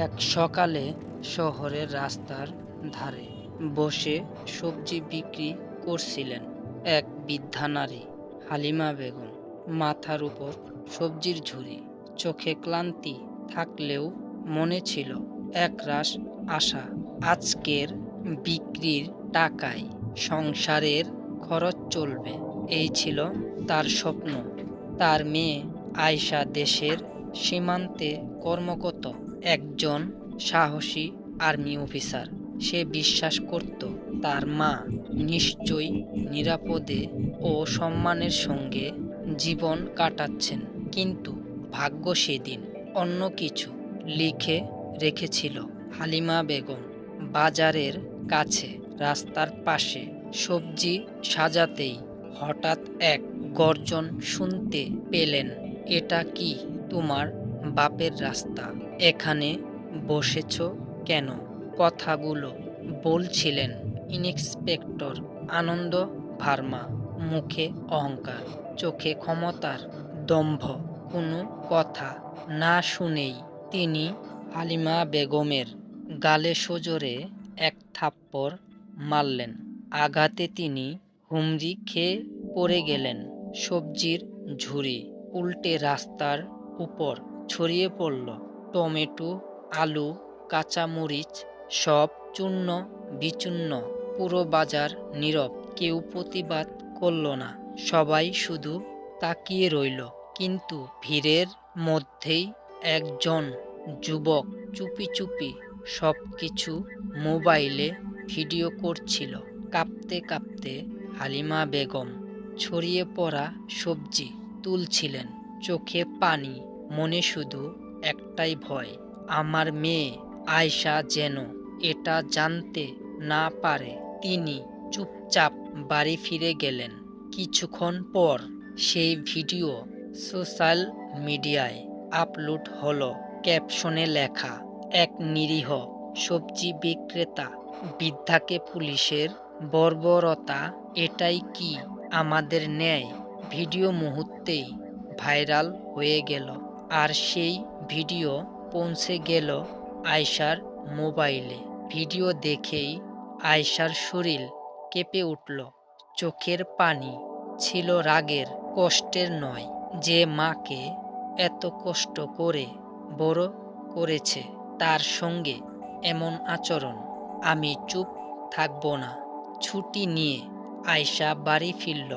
এক সকালে শহরের রাস্তার ধারে বসে সবজি বিক্রি করছিলেন এক বৃদ্ধা নারী, হালিমা বেগম। মাথার উপর সবজির ঝুড়ি, চোখে ক্লান্তি থাকলেও মনে ছিল একরাশ আশা। আজকের বিক্রির টাকায় সংসারের খরচ চলবে, এই ছিল তার স্বপ্ন। তার মেয়ে আয়শা দেশের সীমান্তে কর্মরত একজন সাহসী আর্মি অফিসার। সে বিশ্বাস করত তার মা নিশ্চয়ই নিরাপদে ও সম্মানের সঙ্গে জীবন কাটাচ্ছেন। কিন্তু ভাগ্য সেদিন অন্য কিছু লিখে রেখেছিল। হালিমা বেগম বাজারের কাছে রাস্তার পাশে সবজি সাজাতেই হঠাৎ এক গর্জন শুনতে পেলেন। এটা কি তোমার বাপের রাস্তা? এখানে বসেছ কেন? কথাগুলো বলছিলেন ইন্সপেক্টর আনন্দ ভার্মা। মুখে অহংকার, চোখে ক্ষমতার দম্ভ। কোনো কথা না শুনেই তিনি হালিমা বেগমের গালে সজোরে এক থাপ্পড় মারলেন। আঘাতে তিনি হুমড়ি খেয়ে পড়ে গেলেন। সবজির ঝুড়ি উল্টে রাস্তার উপর ছড়িয়ে পড়ল। টমেটো, আলু, কাঁচামরিচ সব চূর্ণ বিচূর্ণ। পুরো বাজার নীরব, কেউ প্রতিবাদ করল না। সবাই শুধু তাকিয়ে রইল। কিন্তু ভিড়ের মধ্যেই একজন যুবক চুপি চুপি সবকিছু মোবাইলে ভিডিও করছিল। কাঁপতে কাঁপতে হালিমা বেগম ছড়িয়ে পড়া সবজি তুলছিলেন, চোখে পানি, মনে শুধু একটাই ভয়, আমার মেয়ে আয়শা যেন এটা জানতে না পারে। তিনি চুপচাপ বাড়ি ফিরে গেলেন। কিছুক্ষণ পর সেই ভিডিও সোশ্যাল মিডিয়ায় আপলোড হলো। ক্যাপশনে লেখা, এক নিরীহ সবজি বিক্রেতা বৃদ্ধাকে পুলিশের বর্বরতা, এটাই কি আমাদের ন্যায়? ভিডিও মুহূর্তেই ভাইরাল হয়ে গেল। আর সেই ভিডিও পৌঁছে গেল আয়শার মোবাইলে। ভিডিও দেখেই আয়শার শরীর কেঁপে উঠল। চোখের পানি ছিল রাগের, কষ্টের নয়। যে মাকে এত কষ্ট করে বড় করেছে, তার সঙ্গে এমন আচরণ। আমি চুপ থাকব না। ছুটি নিয়ে আয়শা বাড়ি ফিরল।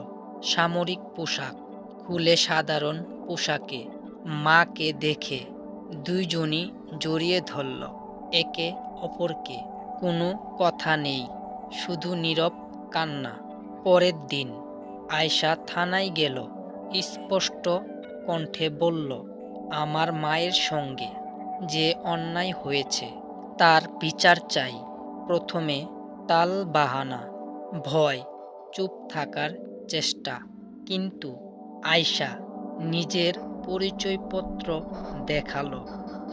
সামরিক পোশাক খুলে সাধারণ পোশাকে মাকে দেখে দুইজনই জড়িয়ে ধরল একে অপরকে। কোনো কথা নেই, শুধু নীরব কান্না। পরের দিন আয়শা থানায় গেল। স্পষ্ট কণ্ঠে বলল, আমার মায়ের সঙ্গে যে অন্যায় হয়েছে তার বিচার চাই। প্রথমে তালবাহানা, ভয়, চুপ থাকার চেষ্টা। কিন্তু আয়শা নিজের পরিচয়পত্র দেখালো।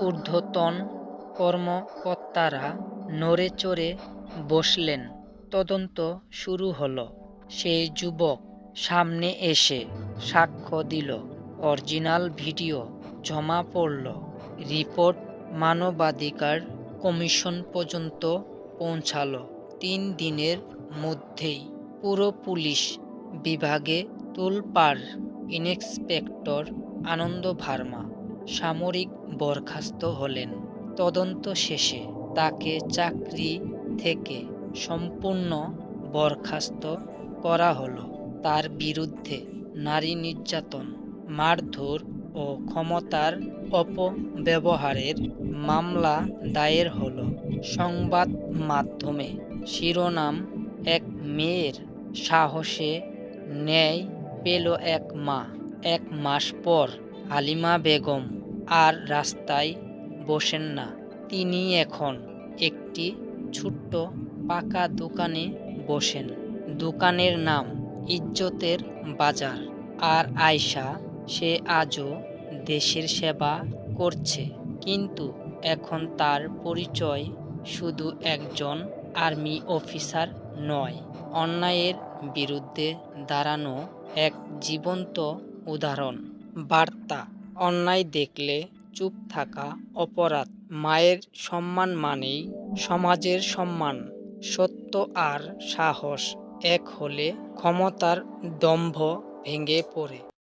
ঊর্ধ্বতন কর্মকর্তারা নড়ে চড়ে বসলেন। তদন্ত শুরু হলো। সেই যুবক সামনে এসে সাক্ষ্য দিল। অরিজিনাল ভিডিও জমা পড়ল। রিপোর্ট মানবাধিকার কমিশন পর্যন্ত পৌঁছালো। 3 দিনের মধ্যেই পুরো পুলিশ বিভাগে তোলপাড়। ইন্সপেক্টর আনন্দ ভার্মা সামরিক বরখাস্ত হলেন। তদন্ত শেষে তাকে চাকরি থেকে সম্পূর্ণ বরখাস্ত করা হলো। তার বিরুদ্ধে নারী নির্যাতন, মারধর ও ক্ষমতার অপব্যবহারের মামলা দায়ের হলো। সংবাদ মাধ্যমে শিরোনাম, এক মেয়ের সাহসে ন্যায় পেল এক মা। 1 মাস পর হালিমা বেগম আর রাস্তায় বসেন না। তিনি এখন একটি ছোট্ট পাকা দোকানে বসেন। দোকানের নাম ইজ্জতের বাজার। আর আয়শা, সে আজও দেশের সেবা করছে। কিন্তু এখন তার পরিচয় শুধু একজন আর্মি অফিসার নয়, অন্যায়ের বিরুদ্ধে দাঁড়ানো এক জীবন্ত উদাহরণ। বার্তা, অন্যায় দেখলে চুপ থাকা অপরাধ। মায়ের সম্মান মানেই সমাজের সম্মান। সত্য আর সাহস এক হলে ক্ষমতার দম্ভ ভেঙে পড়ে।